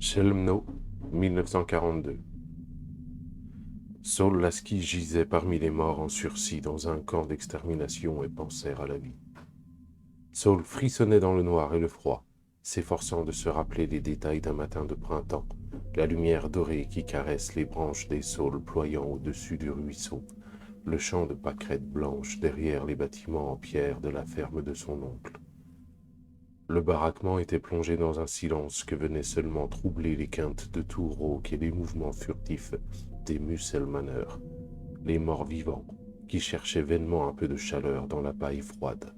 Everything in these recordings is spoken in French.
Chełmno, 1942. Saul Lasky gisait parmi les morts en sursis dans un camp d'extermination et pensait à la vie. Saul frissonnait dans le noir et le froid, s'efforçant de se rappeler les détails d'un matin de printemps, la lumière dorée qui caresse les branches des saules ployant au-dessus du ruisseau, le champ de pâquerettes blanches derrière les bâtiments en pierre de la ferme de son oncle. Le baraquement était plongé dans un silence que venaient seulement troubler les quintes de tours rauques et les mouvements furtifs des muselmanneurs, les morts vivants qui cherchaient vainement un peu de chaleur dans la paille froide.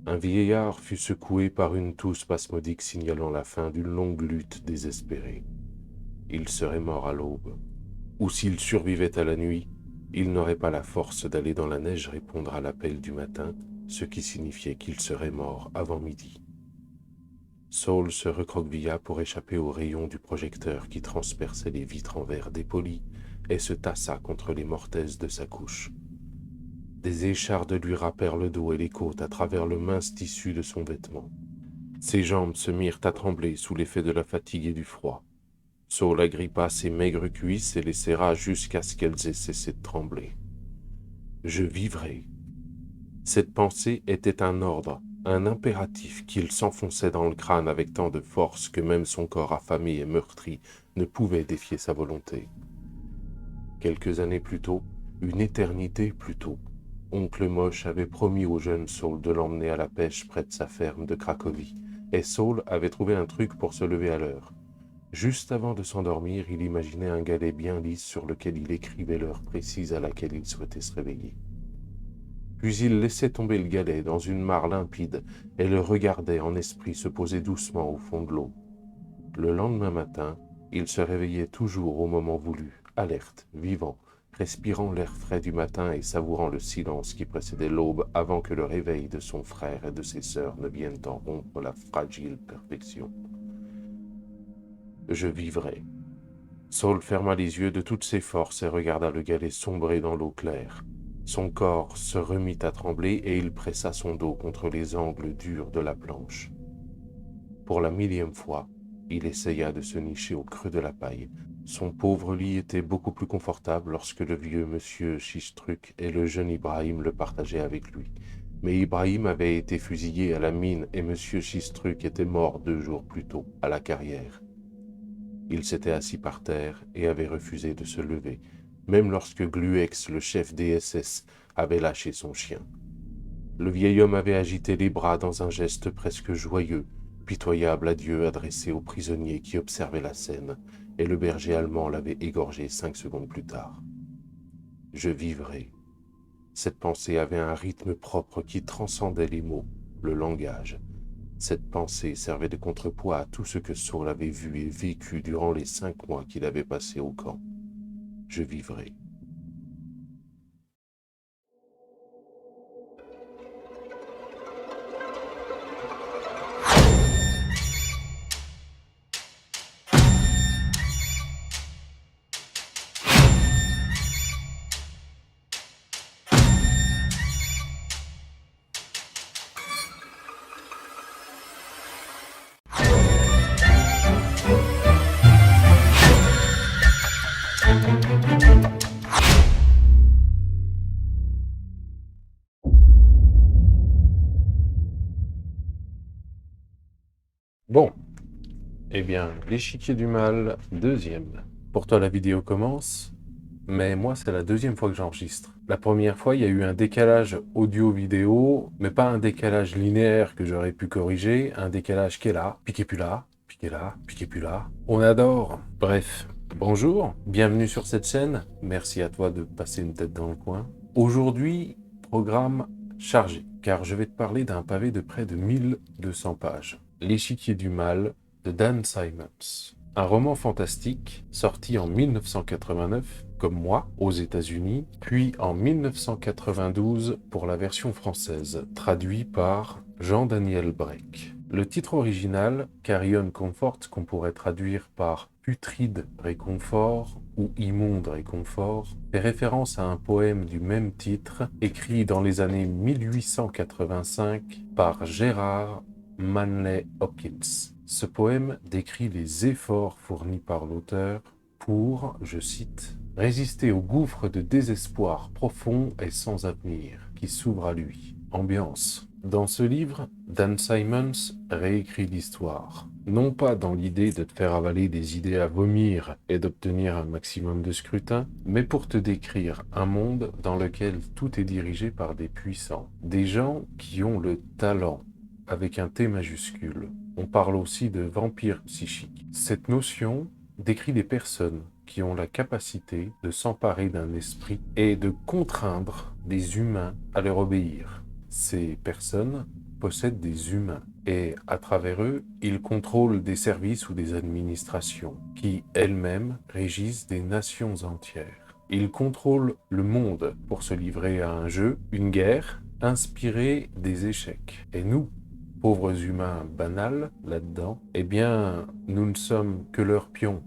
Un vieillard fut secoué par une toux spasmodique signalant la fin d'une longue lutte désespérée. Il serait mort à l'aube, ou s'il survivait à la nuit, il n'aurait pas la force d'aller dans la neige répondre à l'appel du matin, ce qui signifiait qu'il serait mort avant midi. Saul se recroquevilla pour échapper aux rayons du projecteur qui transperçait les vitres en verre dépoli et se tassa contre les mortaises de sa couche. Des échardes lui râpèrent le dos et les côtes à travers le mince tissu de son vêtement. Ses jambes se mirent à trembler sous l'effet de la fatigue et du froid. Saul agrippa ses maigres cuisses et les serra jusqu'à ce qu'elles aient cessé de trembler. « Je vivrai !» Cette pensée était un ordre, un impératif qu'il s'enfonçait dans le crâne avec tant de force que même son corps affamé et meurtri ne pouvait défier sa volonté. Quelques années plus tôt, une éternité plus tôt, oncle Moche avait promis au jeune Saul de l'emmener à la pêche près de sa ferme de Cracovie, et Saul avait trouvé un truc pour se lever à l'heure. Juste avant de s'endormir, il imaginait un galet bien lisse sur lequel il écrivait l'heure précise à laquelle il souhaitait se réveiller. Puis il laissait tomber le galet dans une mare limpide et le regardait en esprit se poser doucement au fond de l'eau. Le lendemain matin, il se réveillait toujours au moment voulu, alerte, vivant, respirant l'air frais du matin et savourant le silence qui précédait l'aube avant que le réveil de son frère et de ses sœurs ne vienne en rompre la fragile perfection. Je vivrai. Saul ferma les yeux de toutes ses forces et regarda le galet sombrer dans l'eau claire. Son corps se remit à trembler et il pressa son dos contre les angles durs de la planche. Pour la millième fois, il essaya de se nicher au creux de la paille. Son pauvre lit était beaucoup plus confortable lorsque le vieux monsieur Chistruc et le jeune Ibrahim le partageaient avec lui. Mais Ibrahim avait été fusillé à la mine et monsieur Chistruc était mort 2 jours plus tôt, à la carrière. Il s'était assis par terre et avait refusé de se lever, même lorsque Gluex, le chef des SS, avait lâché son chien. Le vieil homme avait agité les bras dans un geste presque joyeux, pitoyable adieu adressé au prisonnier qui observait la scène, et le berger allemand l'avait égorgé 5 secondes plus tard. « Je vivrai ». Cette pensée avait un rythme propre qui transcendait les mots, le langage. Cette pensée servait de contrepoids à tout ce que Saul avait vu et vécu durant les 5 mois qu'il avait passés au camp. Je vivrai. Bon, eh bien, l'échiquier du mal, 2e. Pour toi, la vidéo commence, mais moi, c'est la 2e fois que j'enregistre. La première fois, il y a eu un décalage audio-vidéo, mais pas un décalage linéaire que j'aurais pu corriger, un décalage qui est là, puis qui est plus là, puis qui est là, puis qui est plus là. On adore. Bref, bonjour, bienvenue sur cette chaîne. Merci à toi de passer une tête dans le coin. Aujourd'hui, programme chargé, car je vais te parler d'un pavé de près de 1200 pages. L'échiquier du mal de Dan Simmons. Un roman fantastique sorti en 1989, comme moi, aux États-Unis, puis en 1992 pour la version française, traduit par Jean-Daniel Brech. Le titre original, Carrion Comfort, qu'on pourrait traduire par Putride Réconfort ou Immonde Réconfort, fait référence à un poème du même titre, écrit dans les années 1885 par Gérard Manley Hopkins. Ce poème décrit les efforts fournis par l'auteur pour, je cite, « résister au gouffre de désespoir profond et sans avenir qui s'ouvre à lui ». Ambiance. Dans ce livre, Dan Simmons réécrit l'histoire, non pas dans l'idée de te faire avaler des idées à vomir et d'obtenir un maximum de scrutin, mais pour te décrire un monde dans lequel tout est dirigé par des puissants, des gens qui ont le talent, avec un T majuscule. On parle aussi de vampires psychiques. Cette notion décrit des personnes qui ont la capacité de s'emparer d'un esprit et de contraindre des humains à leur obéir. Ces personnes possèdent des humains et, à travers eux, ils contrôlent des services ou des administrations qui, elles-mêmes, régissent des nations entières. Ils contrôlent le monde pour se livrer à un jeu, une guerre, inspirée des échecs. Et nous, pauvres humains banals, là-dedans, eh bien, nous ne sommes que leurs pions.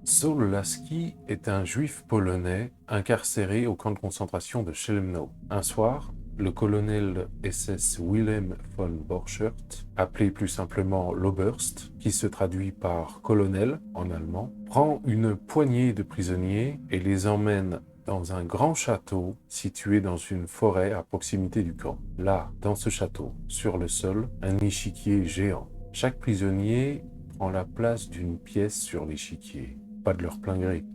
Saul Lasky est un juif polonais incarcéré au camp de concentration de Chełmno. Un soir, le colonel SS Wilhelm von Borchert, appelé plus simplement l'Oberst, qui se traduit par colonel en allemand, prend une poignée de prisonniers et les emmène dans un grand château situé dans une forêt à proximité du camp. Là, dans ce château, sur le sol, un échiquier géant. Chaque prisonnier prend la place d'une pièce sur l'échiquier. Pas de leur plein gré,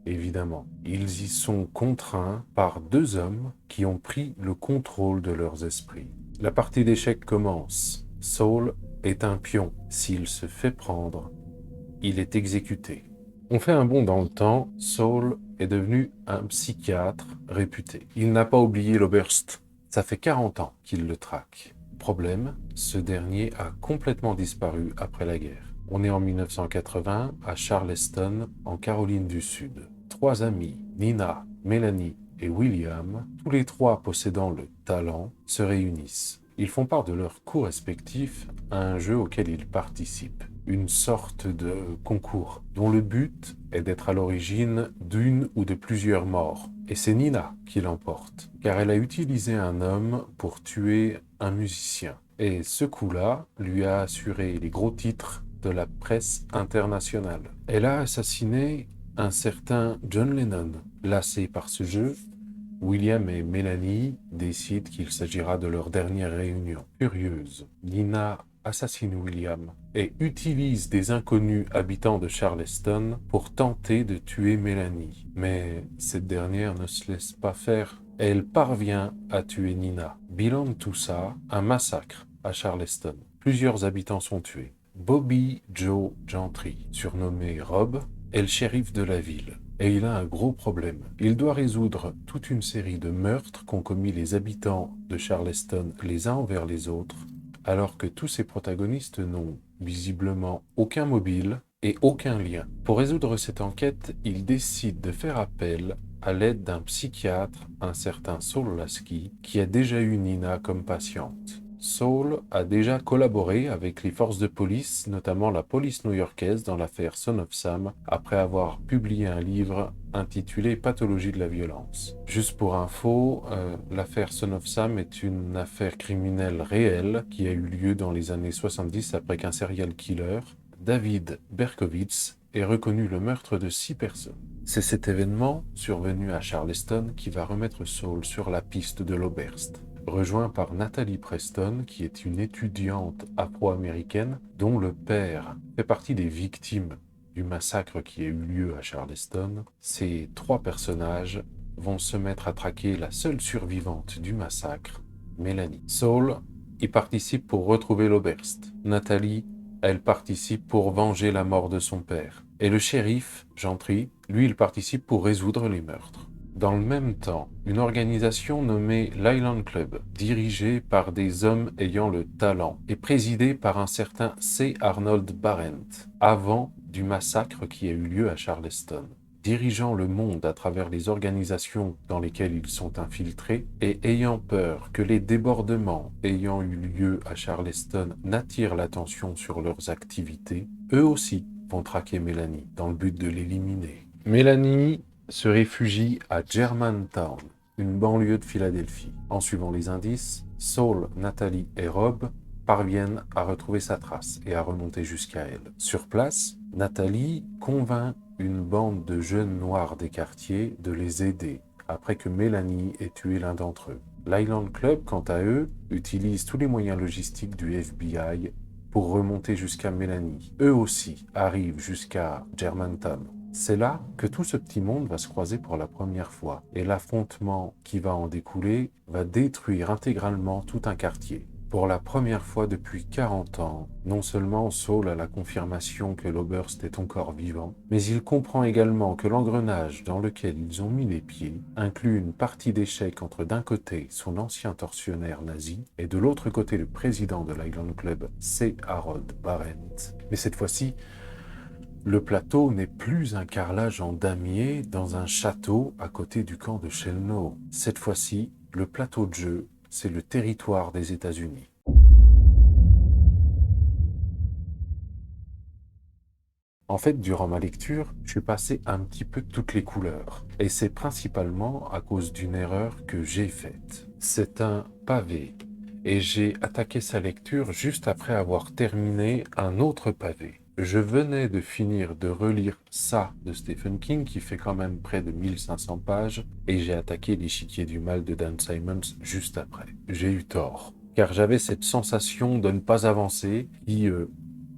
évidemment. Ils y sont contraints par deux hommes qui ont pris le contrôle de leurs esprits. La partie d'échecs commence. Saul est un pion. S'il se fait prendre, il est exécuté. On fait un bond dans le temps. Saul est devenu un psychiatre réputé. Il n'a pas oublié l'Oberst. Ça fait 40 ans qu'il le traque. Problème, ce dernier a complètement disparu après la guerre. On est en 1980 à Charleston, en Caroline du Sud. Trois amis, Nina, Melanie et William, tous les trois possédant le talent, se réunissent. Ils font part de leurs coups respectifs à un jeu auquel ils participent. Une sorte de concours dont le but est d'être à l'origine d'une ou de plusieurs morts. Et c'est Nina qui l'emporte, car elle a utilisé un homme pour tuer un musicien. Et ce coup-là lui a assuré les gros titres de la presse internationale. Elle a assassiné un certain John Lennon. Lassés par ce jeu, William et Melanie décident qu'il s'agira de leur dernière réunion. Furieuse, Nina assassine William et utilise des inconnus habitants de Charleston pour tenter de tuer Melanie. Mais cette dernière ne se laisse pas faire. Elle parvient à tuer Nina. Bilan de tout ça, un massacre à Charleston. Plusieurs habitants sont tués. Bobby Joe Gentry, surnommé Rob, est le shérif de la ville. Et il a un gros problème. Il doit résoudre toute une série de meurtres qu'ont commis les habitants de Charleston les uns envers les autres, alors que tous ses protagonistes n'ont visiblement aucun mobile et aucun lien. Pour résoudre cette enquête, il décide de faire appel à l'aide d'un psychiatre, un certain Saul Lasky, qui a déjà eu Nina comme patiente. Saul a déjà collaboré avec les forces de police, notamment la police new-yorkaise, dans l'affaire Son of Sam, après avoir publié un livre intitulé Pathologie de la violence. Juste pour info, l'affaire Son of Sam est une affaire criminelle réelle qui a eu lieu dans les années 70 après qu'un serial killer, David Berkowitz, ait reconnu le meurtre de 6 personnes. C'est cet événement, survenu à Charleston, qui va remettre Saul sur la piste de l'Oberst. Rejoint par Natalie Preston, qui est une étudiante afro-américaine dont le père fait partie des victimes du massacre qui a eu lieu à Charleston. Ces 3 personnages vont se mettre à traquer la seule survivante du massacre, Melanie. Saul y participe pour retrouver l'Oberst. Natalie, elle participe pour venger la mort de son père. Et le shérif, Gentry, lui, il participe pour résoudre les meurtres. Dans le même temps, une organisation nommée l'Island Club, dirigée par des hommes ayant le talent, et présidée par un certain C. Arnold Barrent, avant du massacre qui a eu lieu à Charleston. Dirigeant le monde à travers les organisations dans lesquelles ils sont infiltrés, et ayant peur que les débordements ayant eu lieu à Charleston n'attirent l'attention sur leurs activités, eux aussi vont traquer Melanie, dans le but de l'éliminer. Melanie se réfugie à Germantown, une banlieue de Philadelphie. En suivant les indices, Saul, Natalie et Rob parviennent à retrouver sa trace et à remonter jusqu'à elle. Sur place, Natalie convainc une bande de jeunes noirs des quartiers de les aider après que Mélanie ait tué l'un d'entre eux. L'Island Club, quant à eux, utilise tous les moyens logistiques du FBI pour remonter jusqu'à Mélanie. Eux aussi arrivent jusqu'à Germantown. C'est là que tout ce petit monde va se croiser pour la première fois, et l'affrontement qui va en découler va détruire intégralement tout un quartier. Pour la première fois depuis 40 ans, non seulement Saul a la confirmation que l'Oberst est encore vivant, mais il comprend également que l'engrenage dans lequel ils ont mis les pieds inclut une partie d'échec entre d'un côté son ancien tortionnaire nazi et de l'autre côté le président de l'Island Club, C. Harold Barrent. Mais cette fois-ci, le plateau n'est plus un carrelage en damier dans un château à côté du camp de Chelno. Cette fois-ci, le plateau de jeu, c'est le territoire des États-Unis. En fait, durant ma lecture, je suis passé un petit peu de toutes les couleurs. Et c'est principalement à cause d'une erreur que j'ai faite. C'est un pavé. Et j'ai attaqué sa lecture juste après avoir terminé un autre pavé. Je venais de finir de relire ça de Stephen King, qui fait quand même près de 1500 pages, et j'ai attaqué L'Échiquier du mal de Dan Simmons juste après. J'ai eu tort, car j'avais cette sensation de ne pas avancer qui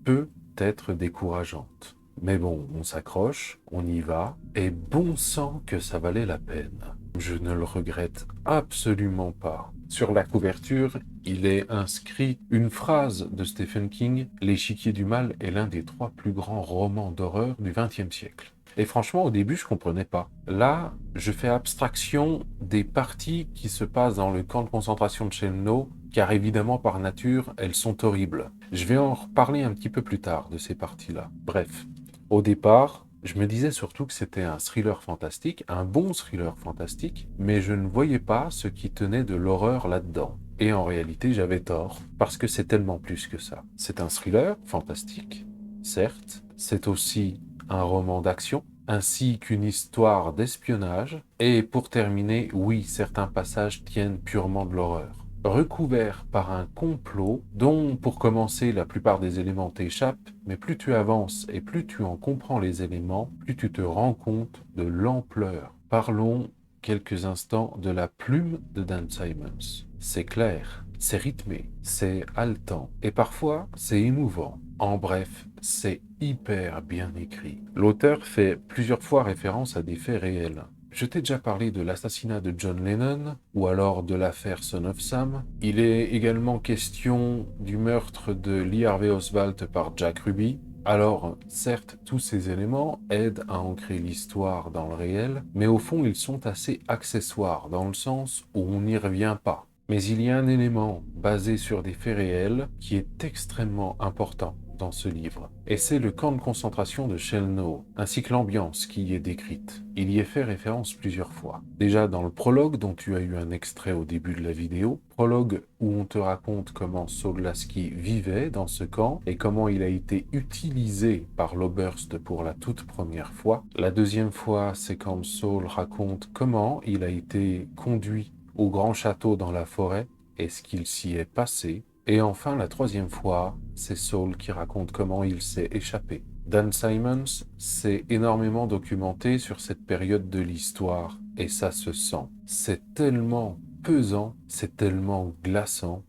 peut être décourageante. Mais bon, on s'accroche, on y va, et bon sang que ça valait la peine. Je ne le regrette absolument pas. Sur la couverture, il est inscrit une phrase de Stephen King: « L'Échiquier du mal est l'un des 3 plus grands romans d'horreur du XXe siècle. » Et franchement, au début, je comprenais pas. Là, je fais abstraction des parties qui se passent dans le camp de concentration de Chelmno, car évidemment, par nature, elles sont horribles. Je vais en reparler un petit peu plus tard de ces parties-là. Bref, au départ, je me disais surtout que c'était un thriller fantastique, un bon thriller fantastique, mais je ne voyais pas ce qui tenait de l'horreur là-dedans. Et en réalité, j'avais tort, parce que c'est tellement plus que ça. C'est un thriller fantastique, certes, c'est aussi un roman d'action, ainsi qu'une histoire d'espionnage, et pour terminer, oui, certains passages tiennent purement de l'horreur. Recouvert par un complot dont, pour commencer, la plupart des éléments t'échappent, mais plus tu avances et plus tu en comprends les éléments, plus tu te rends compte de l'ampleur. Parlons quelques instants de la plume de Dan Simmons. C'est clair, c'est rythmé, c'est haletant, et parfois c'est émouvant. En bref, c'est hyper bien écrit. L'auteur fait plusieurs fois référence à des faits réels. Je t'ai déjà parlé de l'assassinat de John Lennon, ou alors de l'affaire Son of Sam. Il est également question du meurtre de Lee Harvey Oswald par Jack Ruby. Alors, certes, tous ces éléments aident à ancrer l'histoire dans le réel, mais au fond, ils sont assez accessoires, dans le sens où on n'y revient pas. Mais il y a un élément basé sur des faits réels qui est extrêmement important dans ce livre. Et c'est le camp de concentration de Chelmno, ainsi que l'ambiance qui y est décrite. Il y est fait référence plusieurs fois. Déjà dans le prologue, dont tu as eu un extrait au début de la vidéo, prologue où on te raconte comment Saul Lasky vivait dans ce camp et comment il a été utilisé par l'Oberst pour la toute première fois. La deuxième fois, c'est quand Saul raconte comment il a été conduit au grand château dans la forêt et ce qu'il s'y est passé. Et enfin, la troisième fois, c'est Saul qui raconte comment il s'est échappé. Dan Simmons s'est énormément documenté sur cette période de l'histoire, et ça se sent. C'est tellement pesant, c'est tellement glaçant.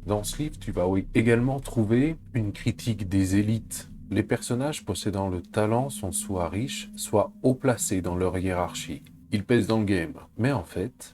Dans ce livre, tu vas également trouver une critique des élites. Les personnages possédant le talent sont soit riches, soit haut placés dans leur hiérarchie. Ils pèsent dans le game, mais en fait,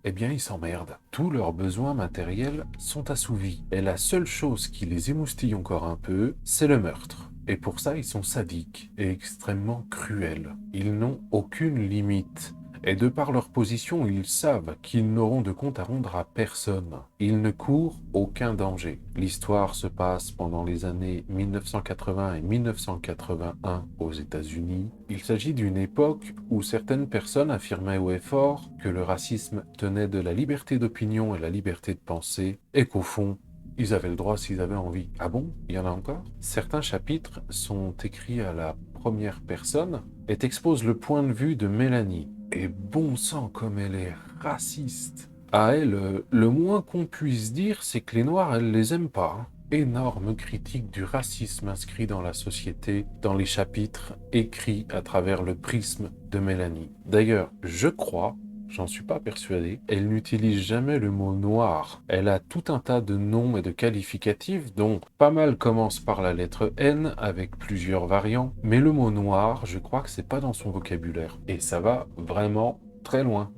eh bien, ils s'emmerdent. Tous leurs besoins matériels sont assouvis. Et la seule chose qui les émoustille encore un peu, c'est le meurtre. Et pour ça, ils sont sadiques et extrêmement cruels. Ils n'ont aucune limite. Et de par leur position, ils savent qu'ils n'auront de compte à rendre à personne. Ils ne courent aucun danger. L'histoire se passe pendant les années 1980 et 1981 aux États-Unis. Il s'agit d'une époque où certaines personnes affirmaient haut et fort que le racisme tenait de la liberté d'opinion et la liberté de penser, et qu'au fond, ils avaient le droit s'ils avaient envie. Ah bon? Il y en a encore? Certains chapitres sont écrits à la première personne et t'expose le point de vue de Mélanie. Et bon sang comme elle est raciste. À elle, le moins qu'on puisse dire, c'est que les Noirs, elle les aime pas, hein. Énorme critique du racisme inscrit dans la société, dans les chapitres écrits à travers le prisme de Mélanie. D'ailleurs, je crois, j'en suis pas persuadé, elle n'utilise jamais le mot noir. Elle a tout un tas de noms et de qualificatifs dont pas mal commencent par la lettre N avec plusieurs variants, mais le mot noir, je crois que c'est pas dans son vocabulaire. Et ça va vraiment très loin.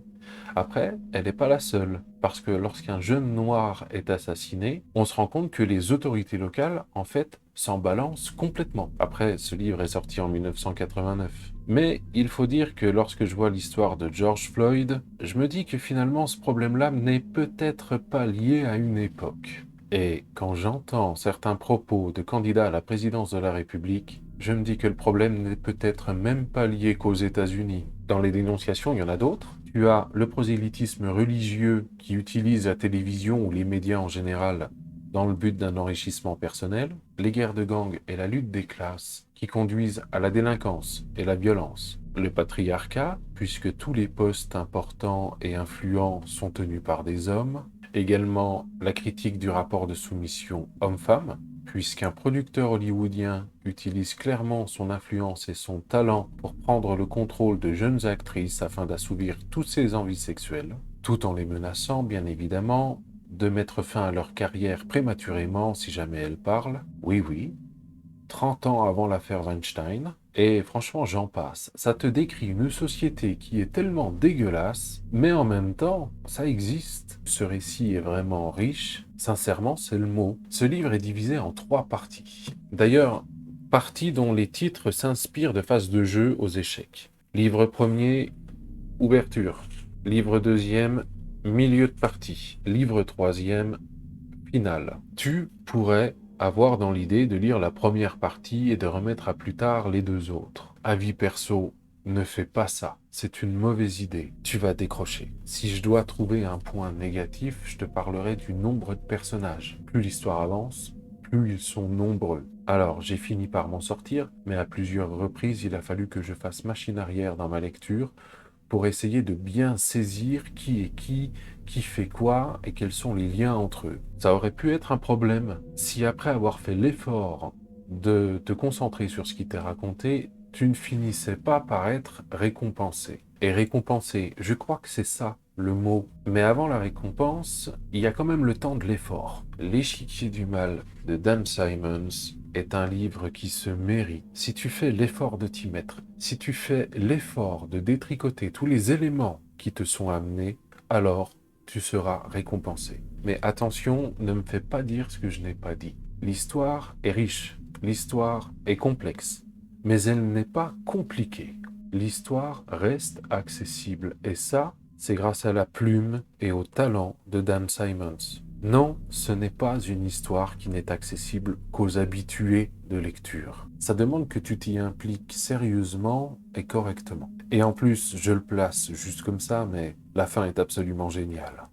Après, elle n'est pas la seule, parce que lorsqu'un jeune noir est assassiné, on se rend compte que les autorités locales, en fait, s'en balancent complètement. Après, ce livre est sorti en 1989. Mais il faut dire que lorsque je vois l'histoire de George Floyd, je me dis que finalement ce problème-là n'est peut-être pas lié à une époque. Et quand j'entends certains propos de candidats à la présidence de la République, je me dis que le problème n'est peut-être même pas lié qu'aux États-Unis. Dans les dénonciations, il y en a d'autres. Tu as le prosélytisme religieux qui utilise la télévision ou les médias en général dans le but d'un enrichissement personnel, les guerres de gangs et la lutte des classes qui conduisent à la délinquance et la violence, le patriarcat, puisque tous les postes importants et influents sont tenus par des hommes, également la critique du rapport de soumission homme-femme, puisqu'un producteur hollywoodien utilise clairement son influence et son talent pour prendre le contrôle de jeunes actrices afin d'assouvir toutes ses envies sexuelles, tout en les menaçant, bien évidemment, de mettre fin à leur carrière prématurément si jamais elles parlent. Oui, oui, 30 ans avant l'affaire Weinstein, et franchement j'en passe. Ça te décrit une société qui est tellement dégueulasse, mais en même temps, ça existe. Ce récit est vraiment riche, sincèrement c'est le mot. Ce livre est divisé en 3 parties. D'ailleurs, parties dont les titres s'inspirent de phases de jeu aux échecs. Livre premier, ouverture. Livre deuxième, milieu de partie. Livre troisième, finale. Tu pourrais avoir dans l'idée de lire la première partie et de remettre à plus tard les 2 autres. Avis perso, ne fais pas ça. C'est une mauvaise idée. Tu vas décrocher. Si je dois trouver un point négatif, je te parlerai du nombre de personnages. Plus l'histoire avance, plus ils sont nombreux. Alors, j'ai fini par m'en sortir, mais à plusieurs reprises, il a fallu que je fasse machine arrière dans ma lecture pour essayer de bien saisir qui est qui fait quoi et quels sont les liens entre eux. Ça aurait pu être un problème si après avoir fait l'effort de te concentrer sur ce qui t'est raconté, tu ne finissais pas par être récompensé. Et récompensé, je crois que c'est ça le mot. Mais avant la récompense, il y a quand même le temps de l'effort. L'échiquier du mal de Dan Simmons est un livre qui se mérite. Si tu fais l'effort de t'y mettre, si tu fais l'effort de détricoter tous les éléments qui te sont amenés, alors tu seras récompensé. Mais attention, ne me fais pas dire ce que je n'ai pas dit. L'histoire est riche, l'histoire est complexe, mais elle n'est pas compliquée. L'histoire reste accessible, et ça, c'est grâce à la plume et au talent de Dan Simmons. Non, ce n'est pas une histoire qui n'est accessible qu'aux habitués de lecture. Ça demande que tu t'y impliques sérieusement et correctement. Et en plus, je le place juste comme ça, mais la fin est absolument géniale.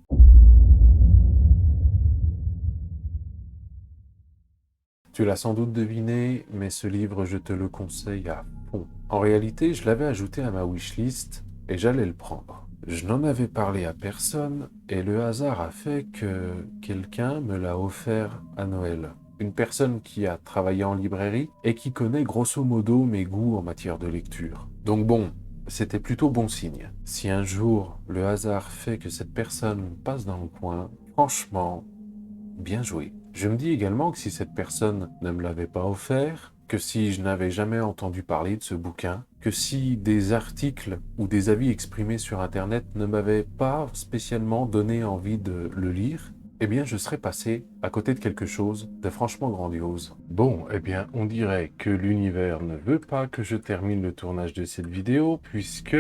Tu l'as sans doute deviné, mais ce livre, je te le conseille à fond. En réalité, je l'avais ajouté à ma wishlist et j'allais le prendre. Je n'en avais parlé à personne et le hasard a fait que quelqu'un me l'a offert à Noël. Une personne qui a travaillé en librairie et qui connaît grosso modo mes goûts en matière de lecture. Donc bon, c'était plutôt bon signe. Si un jour le hasard fait que cette personne passe dans le coin, franchement, bien joué. Je me dis également que si cette personne ne me l'avait pas offert, que si je n'avais jamais entendu parler de ce bouquin, que si des articles ou des avis exprimés sur Internet ne m'avaient pas spécialement donné envie de le lire, eh bien je serais passé à côté de quelque chose de franchement grandiose. Bon, eh bien on dirait que l'univers ne veut pas que je termine le tournage de cette vidéo puisque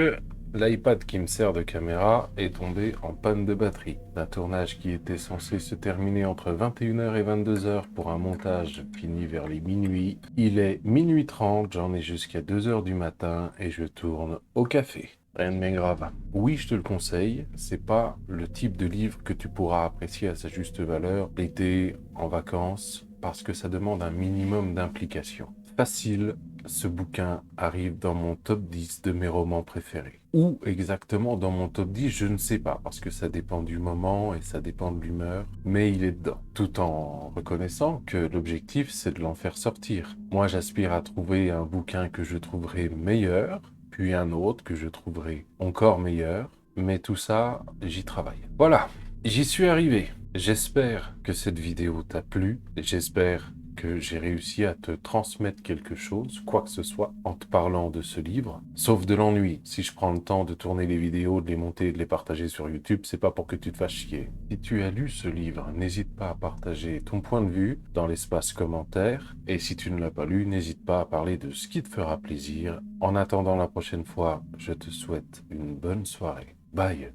l'iPad qui me sert de caméra est tombé en panne de batterie. Un tournage qui était censé se terminer entre 21h et 22h pour un montage fini vers les minuit. Il est minuit 30, j'en ai jusqu'à 2h du matin et je tourne au café. Rien de bien grave. Oui, je te le conseille, c'est pas le type de livre que tu pourras apprécier à sa juste valeur l'été, en vacances, parce que ça demande un minimum d'implication. Facile, ce bouquin arrive dans mon top 10 de mes romans préférés. Où exactement dans mon top 10, je ne sais pas, parce que ça dépend du moment et ça dépend de l'humeur, mais il est dedans. Tout en reconnaissant que l'objectif, c'est de l'en faire sortir. Moi, j'aspire à trouver un bouquin que je trouverai meilleur, puis un autre que je trouverai encore meilleur, mais tout ça, j'y travaille. Voilà, j'y suis arrivé. J'espère que cette vidéo t'a plu, j'espère que j'ai réussi à te transmettre quelque chose, quoi que ce soit, en te parlant de ce livre, sauf de l'ennui. Si je prends le temps de tourner les vidéos, de les monter et de les partager sur YouTube, c'est pas pour que tu te fasses chier. Si tu as lu ce livre, n'hésite pas à partager ton point de vue dans l'espace commentaire, et si tu ne l'as pas lu, n'hésite pas à parler de ce qui te fera plaisir. En attendant la prochaine fois, je te souhaite une bonne soirée. Bye.